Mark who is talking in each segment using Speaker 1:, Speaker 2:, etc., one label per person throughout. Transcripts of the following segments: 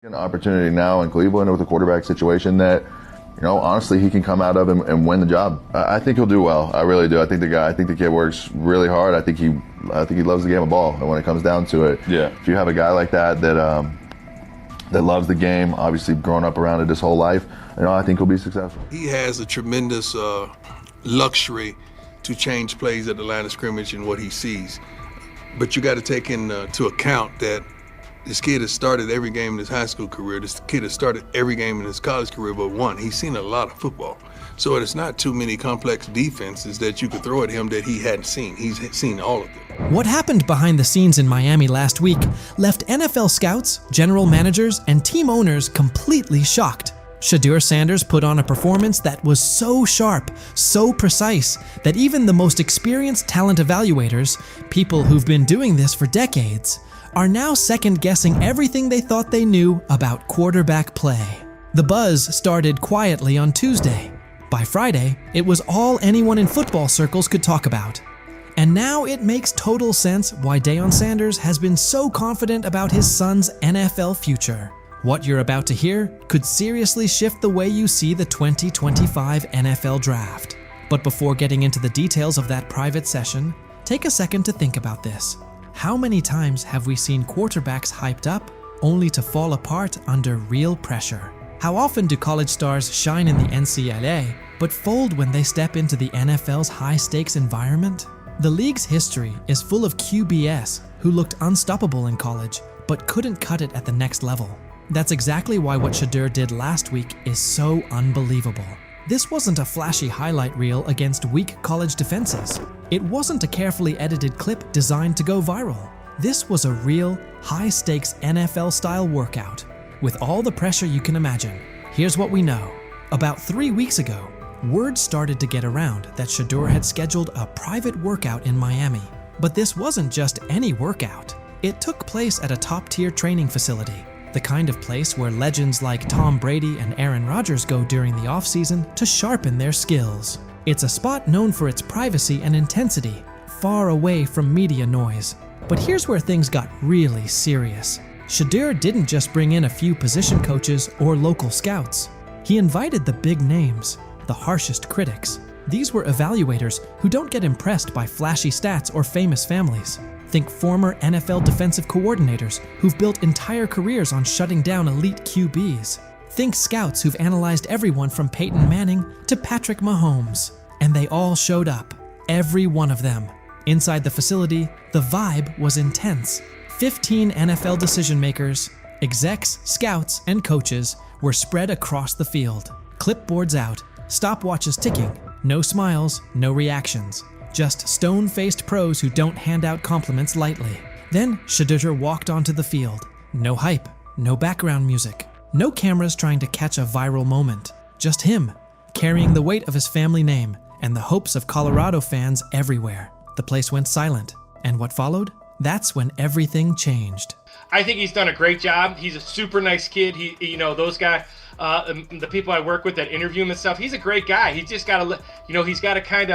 Speaker 1: An opportunity now in Cleveland with a quarterback situation that, honestly, he can come out of and win the job. I think he'll do well. I really do. I think the kid works really hard. I think he loves the game of ball. And when it comes down to it, if you have a guy like that loves the game, obviously grown up around it his whole life, I think he'll be successful.
Speaker 2: He has a tremendous luxury to change plays at the line of scrimmage and what he sees. But you got to take into account that this kid has started every game in his high school career. This kid has started every game in his college career but one. He's seen a lot of football. So it's not too many complex defenses that you could throw at him that he hadn't seen. He's seen all of them.
Speaker 3: What happened behind the scenes in Miami last week left NFL scouts, general managers, and team owners completely shocked. Shedeur Sanders put on a performance that was so sharp, so precise, that even the most experienced talent evaluators, people who've been doing this for decades, are now second-guessing everything they thought they knew about quarterback play. The buzz started quietly on Tuesday. By Friday, it was all anyone in football circles could talk about. And now it makes total sense why Deion Sanders has been so confident about his son's NFL future. What you're about to hear could seriously shift the way you see the 2025 NFL Draft. But before getting into the details of that private session, take a second to think about this. How many times have we seen quarterbacks hyped up only to fall apart under real pressure? How often do college stars shine in the NCAA but fold when they step into the NFL's high-stakes environment? The league's history is full of QBs who looked unstoppable in college but couldn't cut it at the next level. That's exactly why what Shedeur did last week is so unbelievable. This wasn't a flashy highlight reel against weak college defenses. It wasn't a carefully edited clip designed to go viral. This was a real, high-stakes NFL-style workout, with all the pressure you can imagine. Here's what we know. About 3 weeks ago, word started to get around that Shedeur had scheduled a private workout in Miami. But this wasn't just any workout. It took place at a top-tier training facility, the kind of place where legends like Tom Brady and Aaron Rodgers go during the offseason to sharpen their skills. It's a spot known for its privacy and intensity, far away from media noise. But here's where things got really serious. Shedeur didn't just bring in a few position coaches or local scouts. He invited the big names, the harshest critics. These were evaluators who don't get impressed by flashy stats or famous families. Think former NFL defensive coordinators who've built entire careers on shutting down elite QBs. Think scouts who've analyzed everyone from Peyton Manning to Patrick Mahomes. And they all showed up. Every one of them. Inside the facility, the vibe was intense. 15 NFL decision makers, execs, scouts, and coaches were spread across the field. Clipboards out, stopwatches ticking, no smiles, no reactions. Just stone-faced pros who don't hand out compliments lightly. Then Shedeur walked onto the field. No hype, no background music, no cameras trying to catch a viral moment. Just him, carrying the weight of his family name and the hopes of Colorado fans everywhere. The place went silent. And what followed? That's when everything changed.
Speaker 4: I think he's done a great job. He's a super nice kid. Those guys, the people I work with that interview him and stuff, he's a great guy. He's just got to, he's got to kind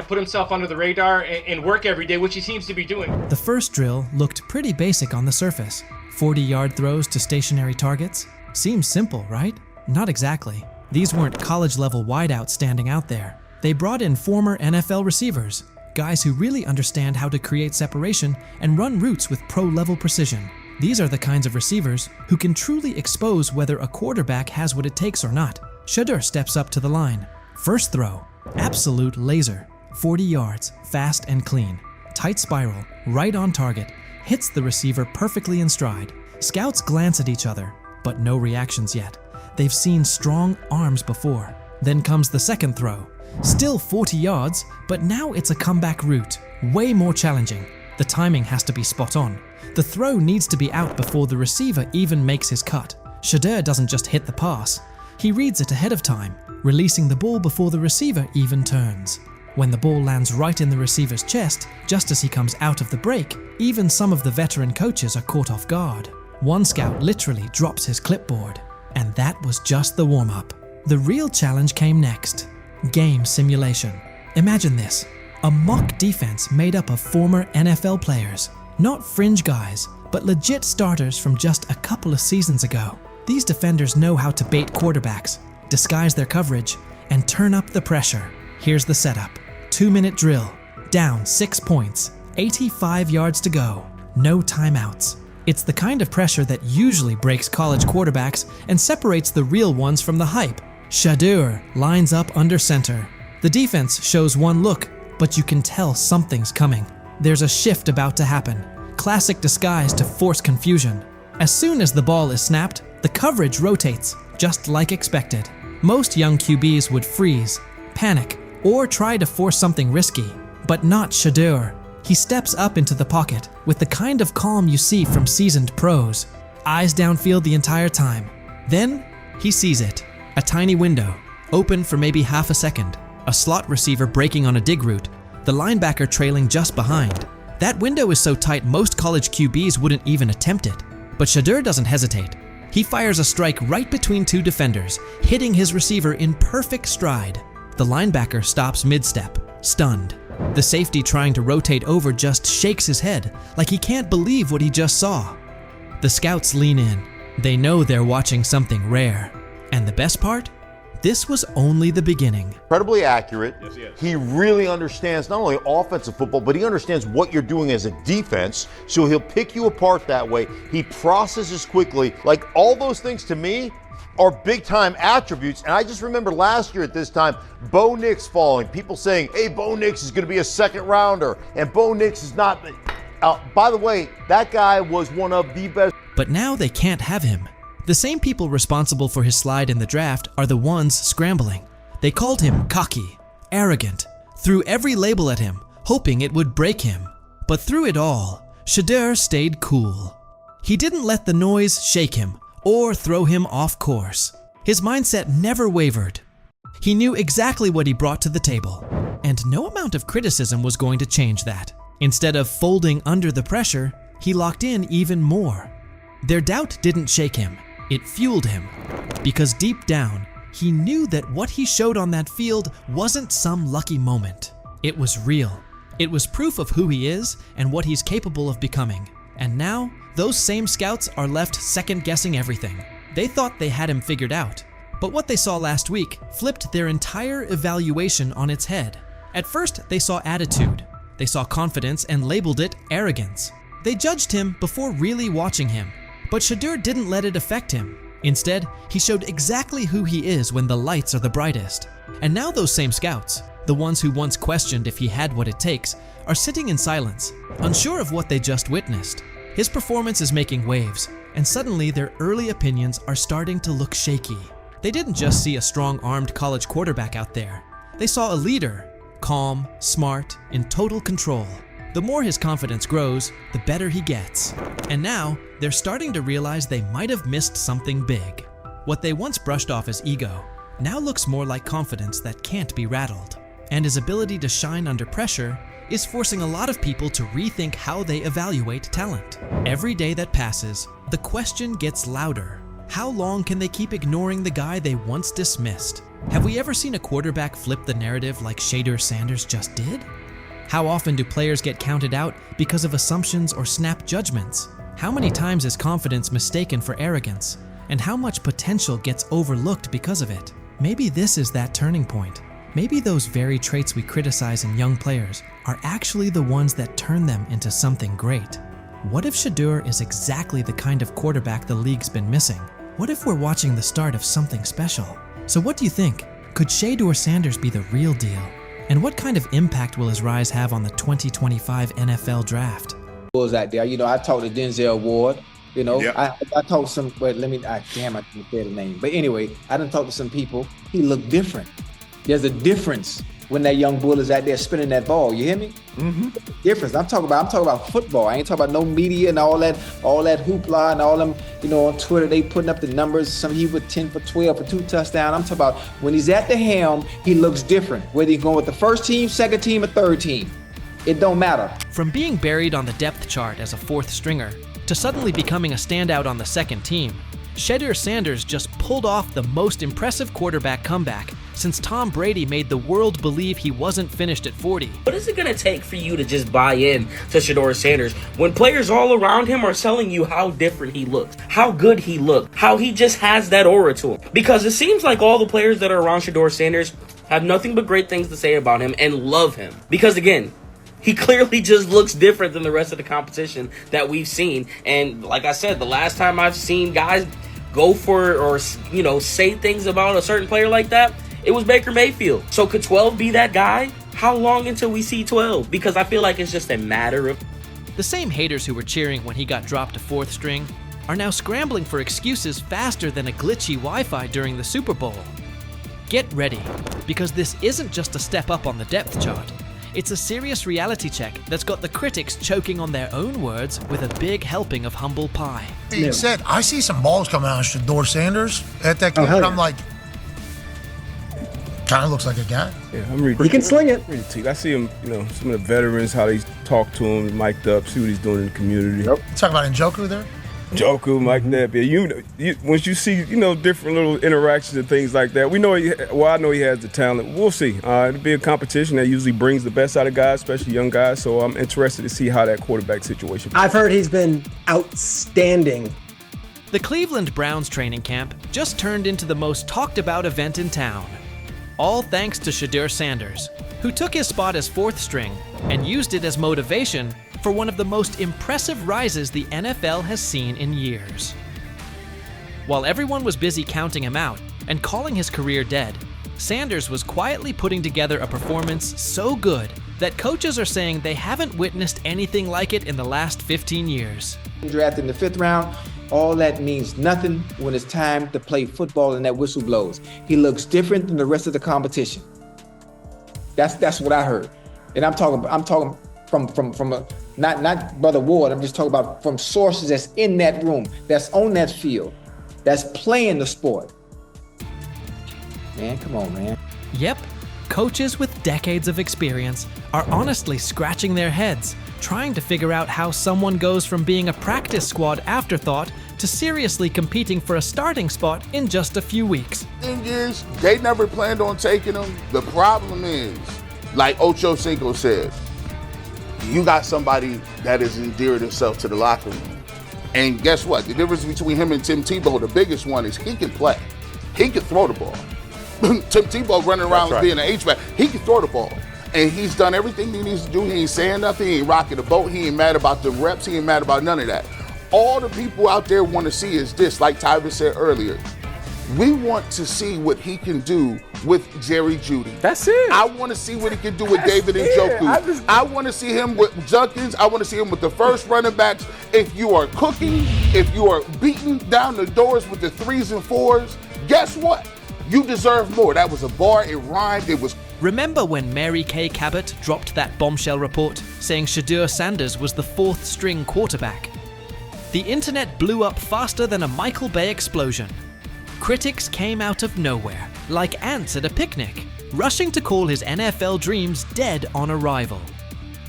Speaker 4: of put himself under the radar and work every day, which he seems to be doing.
Speaker 3: The first drill looked pretty basic on the surface. 40-yard throws to stationary targets. Seems simple, right? Not exactly. These weren't college-level wideouts standing out there. They brought in former NFL receivers, guys who really understand how to create separation and run routes with pro-level precision. These are the kinds of receivers who can truly expose whether a quarterback has what it takes or not. Shedeur steps up to the line. First throw. Absolute laser. 40 yards, fast and clean. Tight spiral, right on target. Hits the receiver perfectly in stride. Scouts glance at each other, but no reactions yet. They've seen strong arms before. Then comes the second throw. Still 40 yards, but now it's a comeback route. Way more challenging. The timing has to be spot on. The throw needs to be out before the receiver even makes his cut. Shedeur doesn't just hit the pass. He reads it ahead of time, releasing the ball before the receiver even turns. When the ball lands right in the receiver's chest, just as he comes out of the break, even some of the veteran coaches are caught off guard. One scout literally drops his clipboard. And that was just the warm-up. The real challenge came next. Game simulation. Imagine this. A mock defense made up of former NFL players. Not fringe guys, but legit starters from just a couple of seasons ago. These defenders know how to bait quarterbacks, disguise their coverage, and turn up the pressure. Here's the setup. 2-minute drill, down 6 points, 85 yards to go, no timeouts. It's the kind of pressure that usually breaks college quarterbacks and separates the real ones from the hype. Shedeur lines up under center. The defense shows one look, but you can tell something's coming. There's a shift about to happen. Classic disguise to force confusion. As soon as the ball is snapped, the coverage rotates, just like expected. Most young QBs would freeze, panic, or try to force something risky, but not Shedeur. He steps up into the pocket with the kind of calm you see from seasoned pros. Eyes downfield the entire time. Then, he sees it. A tiny window, open for maybe half a second. A slot receiver breaking on a dig route, the linebacker trailing just behind. That window is so tight most college QBs wouldn't even attempt it. But Shedeur doesn't hesitate. He fires a strike right between two defenders, hitting his receiver in perfect stride. The linebacker stops mid-step, stunned. The safety trying to rotate over just shakes his head, like he can't believe what he just saw. The scouts lean in. They know they're watching something rare. And the best part? This was only the beginning.
Speaker 5: Incredibly accurate.
Speaker 2: Yes.
Speaker 5: He really understands not only offensive football, but he understands what you're doing as a defense, so he'll pick you apart that way. He processes quickly. Like, all those things to me are big-time attributes. And I just remember last year at this time, Bo Nix falling. People saying, hey, Bo Nix is going to be a second-rounder, and Bo Nix is not. By the way, that guy was one of the best.
Speaker 3: But now they can't have him. The same people responsible for his slide in the draft are the ones scrambling. They called him cocky, arrogant, threw every label at him, hoping it would break him. But through it all, Shedeur stayed cool. He didn't let the noise shake him or throw him off course. His mindset never wavered. He knew exactly what he brought to the table, and no amount of criticism was going to change that. Instead of folding under the pressure, he locked in even more. Their doubt didn't shake him. It fueled him, because deep down, he knew that what he showed on that field wasn't some lucky moment. It was real. It was proof of who he is and what he's capable of becoming. And now, those same scouts are left second-guessing everything. They thought they had him figured out. But what they saw last week flipped their entire evaluation on its head. At first, they saw attitude. They saw confidence and labeled it arrogance. They judged him before really watching him. But Shedeur didn't let it affect him. Instead, he showed exactly who he is when the lights are the brightest. And now those same scouts, the ones who once questioned if he had what it takes, are sitting in silence, unsure of what they just witnessed. His performance is making waves, and suddenly their early opinions are starting to look shaky. They didn't just see a strong-armed college quarterback out there. They saw a leader, calm, smart, in total control. The more his confidence grows, the better he gets. And now, they're starting to realize they might have missed something big. What they once brushed off as ego now looks more like confidence that can't be rattled. And his ability to shine under pressure is forcing a lot of people to rethink how they evaluate talent. Every day that passes, the question gets louder. How long can they keep ignoring the guy they once dismissed? Have we ever seen a quarterback flip the narrative like Shedeur Sanders just did? How often do players get counted out because of assumptions or snap judgments? How many times is confidence mistaken for arrogance? And how much potential gets overlooked because of it? Maybe this is that turning point. Maybe those very traits we criticize in young players are actually the ones that turn them into something great. What if Shedeur is exactly the kind of quarterback the league's been missing? What if we're watching the start of something special? So what do you think? Could Shedeur Sanders be the real deal? And what kind of impact will his rise have on the 2025 NFL Draft?
Speaker 6: Was out there, I talked to Denzel Ward,
Speaker 2: Yeah.
Speaker 6: I talked to some, but I can't say the name. But anyway, I done talked to some people. He looked different. There's a difference when that young bull is out there spinning that ball. You hear me? Mm-hmm. Difference. I'm talking about football. I ain't talking about no media and all that hoopla and all them, on Twitter, they putting up the numbers. Some he with 10 for 12 for 2 touchdowns. I'm talking about when he's at the helm, he looks different. Whether he's going with the first team, second team, or third team. It don't matter.
Speaker 3: From being buried on the depth chart as a fourth stringer to suddenly becoming a standout on the second team, Shedeur Sanders just pulled off the most impressive quarterback comeback since Tom Brady made the world believe he wasn't finished at 40.
Speaker 7: What is it going to take for you to just buy in to Shedeur Sanders when players all around him are telling you how different he looks, how good he looked, how he just has that aura to him? Because it seems like all the players that are around Shedeur Sanders have nothing but great things to say about him and love him. Because again, he clearly just looks different than the rest of the competition that we've seen. And like I said, the last time I've seen guys go for or, say things about a certain player like that, it was Baker Mayfield. So could 12 be that guy? How long until we see 12? Because I feel like it's just a matter of...
Speaker 3: The same haters who were cheering when he got dropped to 4th string are now scrambling for excuses faster than a glitchy Wi-Fi during the Super Bowl. Get ready, because this isn't just a step up on the depth chart. It's a serious reality check that's got the critics choking on their own words with a big helping of humble pie.
Speaker 8: Being said, I see some balls coming out of Shedeur Sanders at that game, and I'm like, kind of looks like a guy.
Speaker 9: Yeah, I'm ready.
Speaker 10: He can sling it.
Speaker 9: I see him, some of the veterans, how they talk to him, mic'd up, see what he's doing in the community.
Speaker 8: Yep. Talk about Njoku there?
Speaker 9: Njoku, Mike Napier. Once you see, different little interactions and things like that, I know he has the talent. We'll see. It'll be a competition that usually brings the best out of guys, especially young guys. So I'm interested to see how that quarterback situation.
Speaker 10: I've heard he's been outstanding.
Speaker 3: The Cleveland Browns training camp just turned into the most talked about event in town. All thanks to Shedeur Sanders, who took his spot as 4th string and used it as motivation for one of the most impressive rises the NFL has seen in years. While everyone was busy counting him out and calling his career dead, Sanders was quietly putting together a performance so good that coaches are saying they haven't witnessed anything like it in the last 15 years.
Speaker 6: Drafted in the 5th round, all that means nothing when it's time to play football and that whistle blows. He looks different than the rest of the competition. That's what I heard. And I'm talking from a, not Brother Ward, I'm just talking about from sources that's in that room, that's on that field, that's playing the sport. Man, come on, man.
Speaker 3: Yep, coaches with decades of experience are honestly scratching their heads, trying to figure out how someone goes from being a practice squad afterthought to seriously competing for a starting spot in just a few weeks.
Speaker 11: Thing is, they never planned on taking him. The problem is, like Ocho Cinco said, you got somebody that has endeared himself to the locker room. And guess what? The difference between him and Tim Tebow, the biggest one, is he can play. He can throw the ball. Tim Tebow running around being an H-back, he can throw the ball. And he's done everything he needs to do. He ain't saying nothing. He ain't rocking the boat. He ain't mad about the reps. He ain't mad about none of that. All the people out there want to see is this, like Tyvis said earlier. We want to see what he can do with Jerry Jeudy.
Speaker 9: That's it.
Speaker 11: I want to see what he can do with David Njoku. I want to see him with Junkins. I want to see him with the first running backs. If you are cooking, if you are beating down the doors with the 3s and 4s, guess what? You deserve more. That was a bar. It rhymed. It was.
Speaker 3: Remember when Mary Kay Cabot dropped that bombshell report saying Shedeur Sanders was the 4th string quarterback? The internet blew up faster than a Michael Bay explosion. Critics came out of nowhere, like ants at a picnic, rushing to call his NFL dreams dead on arrival.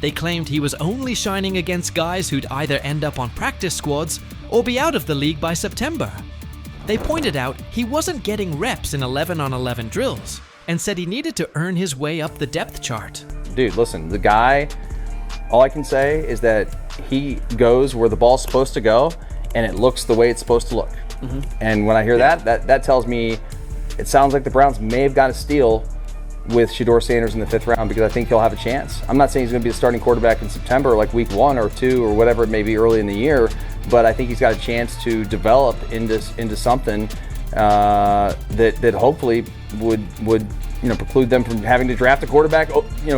Speaker 3: They claimed he was only shining against guys who'd either end up on practice squads or be out of the league by September. They pointed out he wasn't getting reps in 11-on-11 drills and said he needed to earn his way up the depth chart.
Speaker 12: Dude, listen, the guy, all I can say is that he goes where the ball's supposed to go and it looks the way it's supposed to look. Mm-hmm. And when I hear that tells me it sounds like the Browns may have got a steal with Shedeur Sanders in the 5th round, because I think he'll have a chance. I'm not saying he's going to be the starting quarterback in September, like week 1 or 2 or whatever it may be early in the year, but I think he's got a chance to develop into something that hopefully would preclude them from having to draft a quarterback,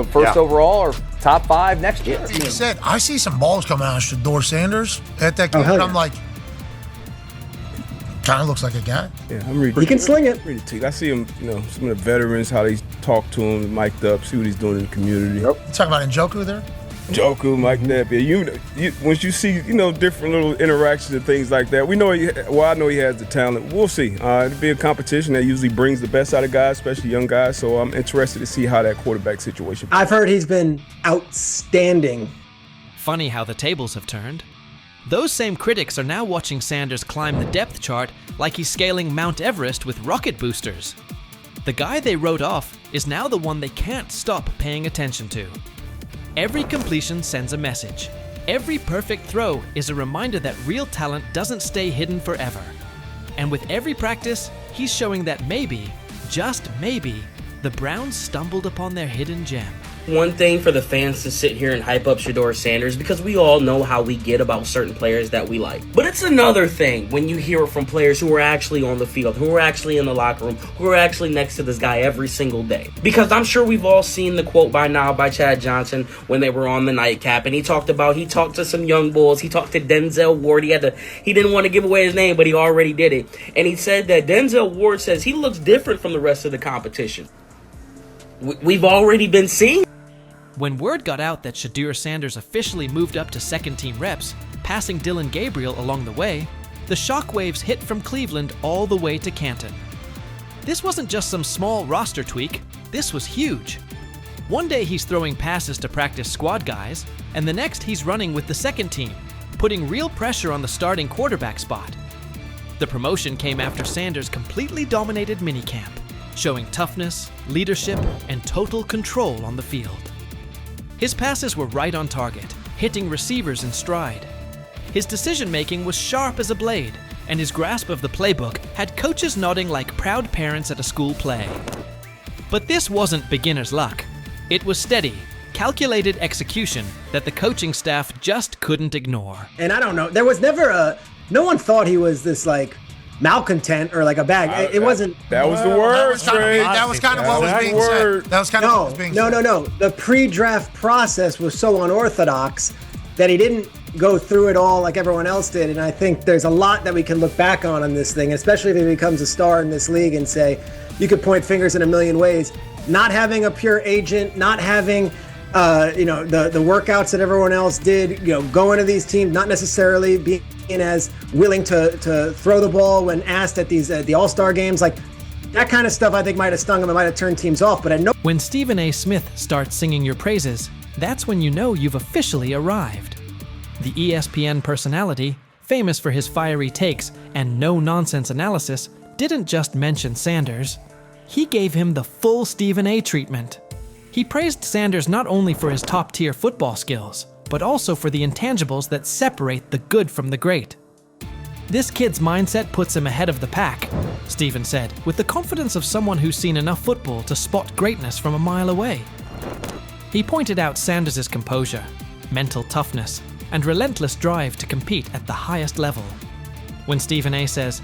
Speaker 12: first overall or top 5 next year.
Speaker 8: He said, I see some balls coming out of Shedeur Sanders at that game, and I'm like, kind of looks like a guy.
Speaker 9: Yeah, I'm ready.
Speaker 10: He can sling it.
Speaker 9: I see him, some of the veterans, how they talk to him, mic'd up, see what he's doing in the community.
Speaker 8: Yep. Talk about Njoku there?
Speaker 9: Njoku, Mike Napier. Once you see, different little interactions and things like that, I know he has the talent. We'll see. It'll be a competition that usually brings the best out of guys, especially young guys. So I'm interested to see how that quarterback situation.
Speaker 10: I've heard he's been outstanding.
Speaker 3: Funny how the tables have turned. Those same critics are now watching Sanders climb the depth chart like he's scaling Mount Everest with rocket boosters. The guy they wrote off is now the one they can't stop paying attention to. Every completion sends a message. Every perfect throw is a reminder that real talent doesn't stay hidden forever. And with every practice, he's showing that maybe, just maybe, the Browns stumbled upon their hidden gem.
Speaker 7: One thing for the fans to sit here and hype up Shedeur Sanders, because we all know how we get about certain players that we like. But it's another thing when you hear it from players who are actually on the field, who are actually in the locker room, who are actually next to this guy every single day. Because I'm sure we've all seen the quote by now by Chad Johnson when they were on the nightcap, and he talked to some young bulls. He talked to Denzel Ward. He didn't want to give away his name, but he already did it. And he said that Denzel Ward says he looks different from the rest of the competition. We've already been seeing.
Speaker 3: When word got out that Shedeur Sanders officially moved up to second-team reps, passing Dillon Gabriel along the way, the shockwaves hit from Cleveland all the way to Canton. This wasn't just some small roster tweak, this was huge. One day he's throwing passes to practice squad guys, and the next he's running with the second team, putting real pressure on the starting quarterback spot. The promotion came after Sanders completely dominated minicamp, showing toughness, leadership, and total control on the field. His passes were right on target, hitting receivers in stride. His decision-making was sharp as a blade, and his grasp of the playbook had coaches nodding like proud parents at a school play. But this wasn't beginner's luck. It was steady, calculated execution that the coaching staff just couldn't ignore.
Speaker 10: And I don't know, there was never no one thought he was this like malcontent or like a bag. It wasn't.
Speaker 9: That was the word,
Speaker 8: That was kind of what was being said. That was kind of what was being said.
Speaker 10: No. The pre-draft process was so unorthodox that he didn't go through it all like everyone else did. And I think there's a lot that we can look back on this thing, especially if he becomes a star in this league and say, you could point fingers in a million ways. Not having a pure agent, not having the workouts that everyone else did, going to these teams, not necessarily being as willing to throw the ball when asked at the All-Star games, like that kind of stuff I think might have stung him and might have turned teams off. But I know
Speaker 3: when Stephen A. Smith starts singing your praises, that's when you know you've officially arrived. The ESPN personality, famous for his fiery takes and no-nonsense analysis, didn't just mention Sanders. He gave him the full Stephen A. treatment. He praised Sanders not only for his top-tier football skills, but also for the intangibles that separate the good from the great. This kid's mindset puts him ahead of the pack, Stephen said, with the confidence of someone who's seen enough football to spot greatness from a mile away. He pointed out Sanders' composure, mental toughness, and relentless drive to compete at the highest level. When Stephen A. says,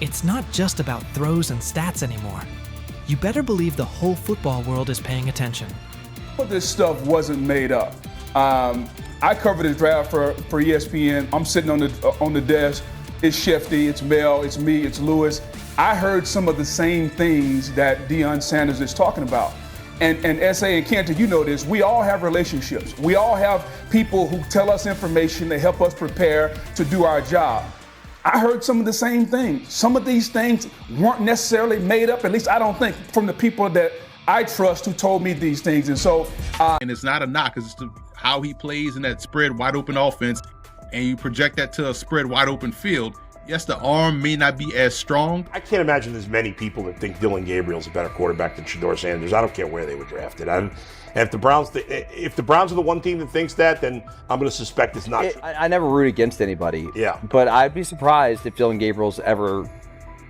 Speaker 3: "It's not just about throws and stats anymore," you better believe the whole football world is paying attention.
Speaker 13: This stuff wasn't made up. I covered the draft for ESPN. I'm sitting on the desk. It's Shefty, it's Mel, it's me, it's Lewis. I heard some of the same things that Deion Sanders is talking about. And S.A. and Cantor, you know this, we all have relationships. We all have people who tell us information, they help us prepare to do our job. I heard some of the same things. Some of these things weren't necessarily made up, at least I don't think, from the people that I trust who told me these things. And so,
Speaker 14: and it's not a knock, it's how he plays in that spread wide open offense, and you project that to a spread wide open field. Yes, the arm may not be as strong.
Speaker 5: I can't imagine there's many people that think Dillon Gabriel's a better quarterback than Shedeur Sanders. I don't care where they were drafted. And if the Browns are the one team that thinks that, then I'm going to suspect it's not.
Speaker 12: I never root against anybody.
Speaker 5: Yeah.
Speaker 12: But I'd be surprised if Dillon Gabriel's ever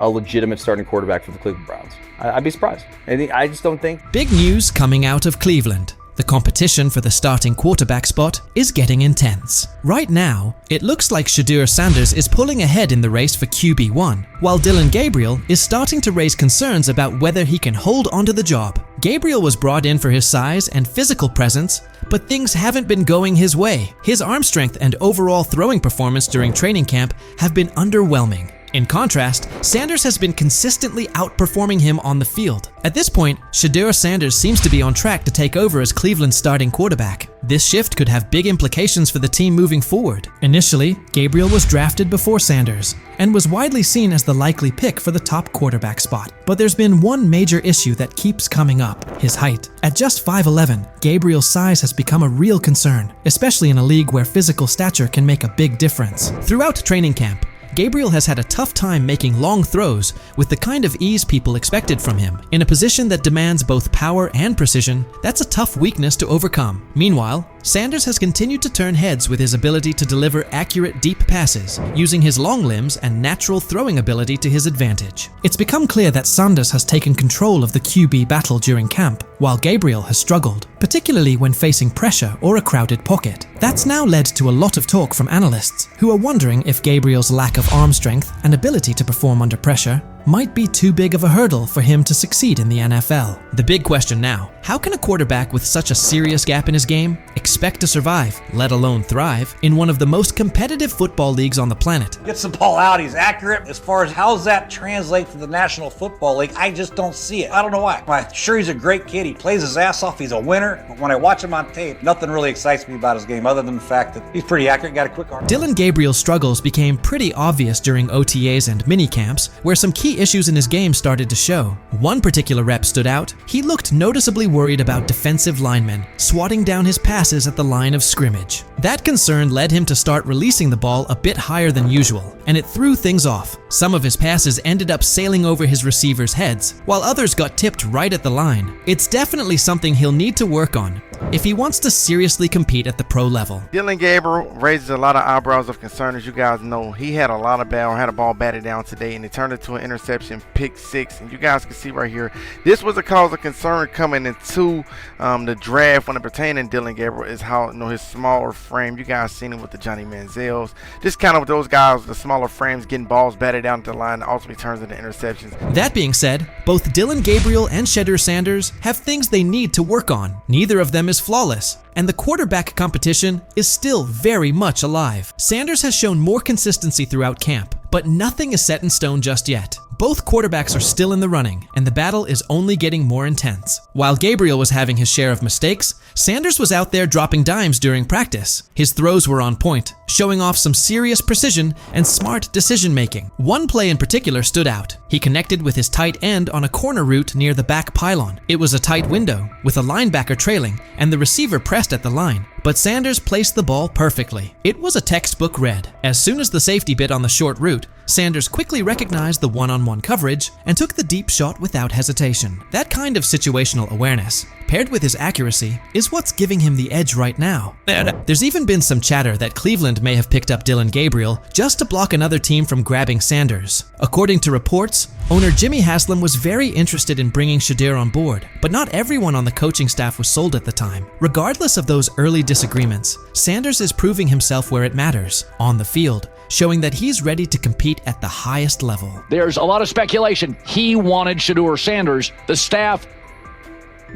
Speaker 12: a legitimate starting quarterback for the Cleveland Browns. I'd be surprised. I just don't think.
Speaker 3: Big news coming out of Cleveland. The competition for the starting quarterback spot is getting intense. Right now, it looks like Shedeur Sanders is pulling ahead in the race for QB1, while Dillon Gabriel is starting to raise concerns about whether he can hold onto the job. Gabriel was brought in for his size and physical presence, but things haven't been going his way. His arm strength and overall throwing performance during training camp have been underwhelming. In contrast, Sanders has been consistently outperforming him on the field. At this point, Shedeur Sanders seems to be on track to take over as Cleveland's starting quarterback. This shift could have big implications for the team moving forward. Initially, Gabriel was drafted before Sanders and was widely seen as the likely pick for the top quarterback spot. But there's been one major issue that keeps coming up: his height. At just 5'11", Gabriel's size has become a real concern, especially in a league where physical stature can make a big difference. Throughout training camp, Gabriel has had a tough time making long throws with the kind of ease people expected from him. In a position that demands both power and precision, that's a tough weakness to overcome. Meanwhile, Sanders has continued to turn heads with his ability to deliver accurate deep passes, using his long limbs and natural throwing ability to his advantage. It's become clear that Sanders has taken control of the QB battle during camp, while Gabriel has struggled, particularly when facing pressure or a crowded pocket. That's now led to a lot of talk from analysts, who are wondering if Gabriel's lack of arm strength and ability to perform under pressure might be too big of a hurdle for him to succeed in the NFL. The big question now, how can a quarterback with such a serious gap in his game expect to survive, let alone thrive, in one of the most competitive football leagues on the planet?
Speaker 15: Gets the ball out, he's accurate. As far as how does that translate to the National Football League, I just don't see it. I don't know why. I'm sure he's a great kid, he plays his ass off, he's a winner, but when I watch him on tape, nothing really excites me about his game other than the fact that he's pretty accurate, got a quick arm.
Speaker 3: Dillon Gabriel's struggles became pretty obvious during OTAs and minicamps, where some key issues in his game started to show. One particular rep stood out. He looked noticeably worried about defensive linemen swatting down his passes at the line of scrimmage. That concern led him to start releasing the ball a bit higher than usual, and it threw things off. Some of his passes ended up sailing over his receivers' heads, while others got tipped right at the line. It's definitely something he'll need to work on if he wants to seriously compete at the pro level.
Speaker 16: Dillon Gabriel raises a lot of eyebrows of concern. As you guys know, he had a ball batted down today, and it turned into an interception, pick six. And you guys can see right here, this was a cause of concern coming into the draft when it pertained to Dillon Gabriel, is how, his smaller frame. You guys seen him with the Johnny Manziels. Just kind of with those guys, the smaller frames, getting balls batted down to the line, ultimately turns into interceptions.
Speaker 3: That being said, both Dillon Gabriel and Shedeur Sanders have things they need to work on. Neither of them is flawless, and the quarterback competition is still very much alive. Sanders has shown more consistency throughout camp, but nothing is set in stone just yet. Both quarterbacks are still in the running, and the battle is only getting more intense. While Gabriel was having his share of mistakes, Sanders was out there dropping dimes during practice. His throws were on point, showing off some serious precision and smart decision-making. One play in particular stood out. He connected with his tight end on a corner route near the back pylon. It was a tight window, with a linebacker trailing, and the receiver pressed at the line. But Sanders placed the ball perfectly. It was a textbook read. As soon as the safety bit on the short route, Sanders quickly recognized the one-on-one coverage and took the deep shot without hesitation. That kind of situational awareness, paired with his accuracy, is what's giving him the edge right now. There's even been some chatter that Cleveland may have picked up Dillon Gabriel just to block another team from grabbing Sanders. According to reports, owner Jimmy Haslam was very interested in bringing Shedeur on board, but not everyone on the coaching staff was sold at the time. Regardless of those early disagreements, Sanders is proving himself where it matters, on the field, showing that he's ready to compete at the highest level.
Speaker 17: There's a lot of speculation. He wanted Shedeur Sanders. The staff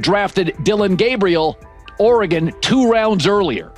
Speaker 17: drafted Dillon Gabriel, Oregon, 2 rounds earlier.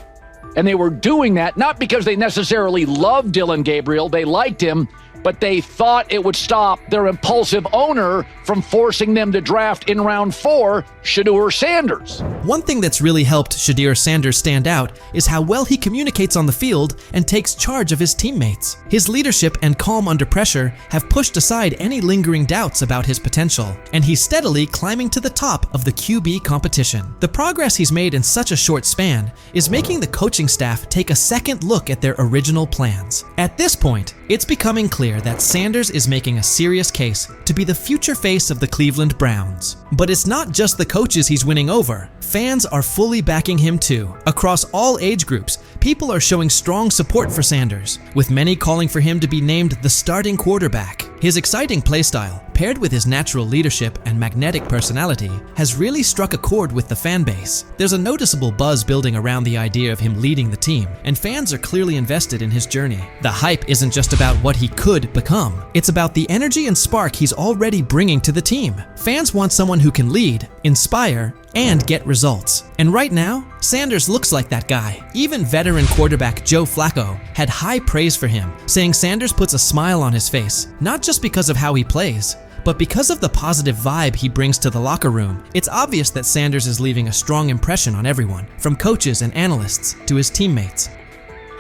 Speaker 17: And they were doing that not because they necessarily loved Dillon Gabriel, they liked him, but they thought it would stop their impulsive owner from forcing them to draft in round 4 Shedeur Sanders.
Speaker 3: One thing that's really helped Shedeur Sanders stand out is how well he communicates on the field and takes charge of his teammates. His leadership and calm under pressure have pushed aside any lingering doubts about his potential, and he's steadily climbing to the top of the QB competition. The progress he's made in such a short span is making the coaching staff take a second look at their original plans. At this point, it's becoming clear that Sanders is making a serious case to be the future face of the Cleveland Browns. But it's not just the coaches he's winning over. Fans are fully backing him too. Across all age groups, people are showing strong support for Sanders, with many calling for him to be named the starting quarterback. His exciting playstyle, paired with his natural leadership and magnetic personality, has really struck a chord with the fan base. There's a noticeable buzz building around the idea of him leading the team, and fans are clearly invested in his journey. The hype isn't just about what he could become. It's about the energy and spark he's already bringing to the team. Fans want someone who can lead, inspire, and get results. And right now, Sanders looks like that guy. Even veteran quarterback Joe Flacco had high praise for him, saying Sanders puts a smile on his face, not just because of how he plays, but because of the positive vibe he brings to the locker room. It's obvious that Sanders is leaving a strong impression on everyone, from coaches and analysts to his teammates.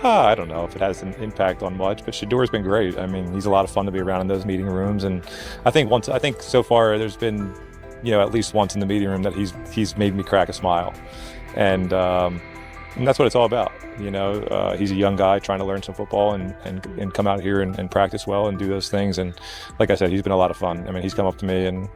Speaker 18: I don't know if it has an impact on much, but Shedeur's been great. I mean, he's a lot of fun to be around in those meeting rooms, and I think so far there's been, at least once in the meeting room that he's made me crack a smile, and And that's what it's all about. You know, he's a young guy trying to learn some football and come out here and practice well and do those things. And like I said, he's been a lot of fun. I mean, he's come up to me and...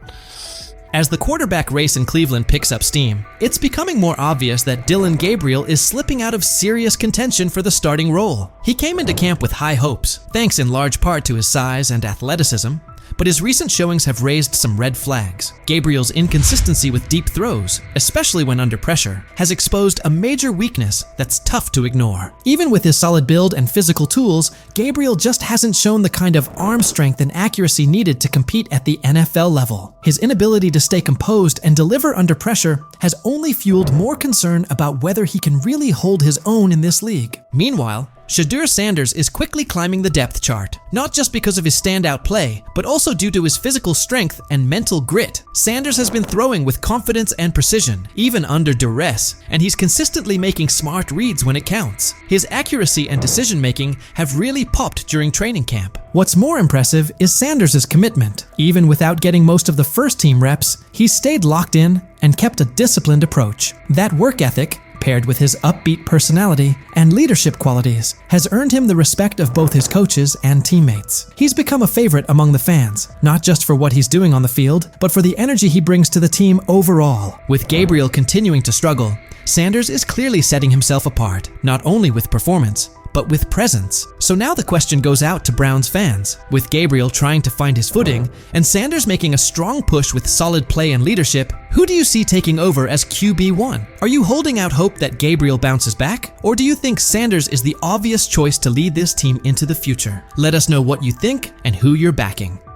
Speaker 3: As the quarterback race in Cleveland picks up steam, it's becoming more obvious that Dillon Gabriel is slipping out of serious contention for the starting role. He came into camp with high hopes, thanks in large part to his size and athleticism, but his recent showings have raised some red flags. Gabriel's inconsistency with deep throws, especially when under pressure, has exposed a major weakness that's tough to ignore. Even with his solid build and physical tools, Gabriel just hasn't shown the kind of arm strength and accuracy needed to compete at the NFL level. His inability to stay composed and deliver under pressure has only fueled more concern about whether he can really hold his own in this league. Meanwhile, Shedeur Sanders is quickly climbing the depth chart, not just because of his standout play, but also due to his physical strength and mental grit. Sanders has been throwing with confidence and precision, even under duress, and he's consistently making smart reads when it counts. His accuracy and decision-making have really popped during training camp. What's more impressive is Sanders' commitment. Even without getting most of the first-team reps, he's stayed locked in and kept a disciplined approach. That work ethic, paired with his upbeat personality and leadership qualities, has earned him the respect of both his coaches and teammates. He's become a favorite among the fans, not just for what he's doing on the field, but for the energy he brings to the team overall. With Gabriel continuing to struggle, Sanders is clearly setting himself apart, not only with performance, but with presence. So now the question goes out to Browns fans. With Gabriel trying to find his footing, and Sanders making a strong push with solid play and leadership, who do you see taking over as QB1? Are you holding out hope that Gabriel bounces back? Or do you think Sanders is the obvious choice to lead this team into the future? Let us know what you think and who you're backing.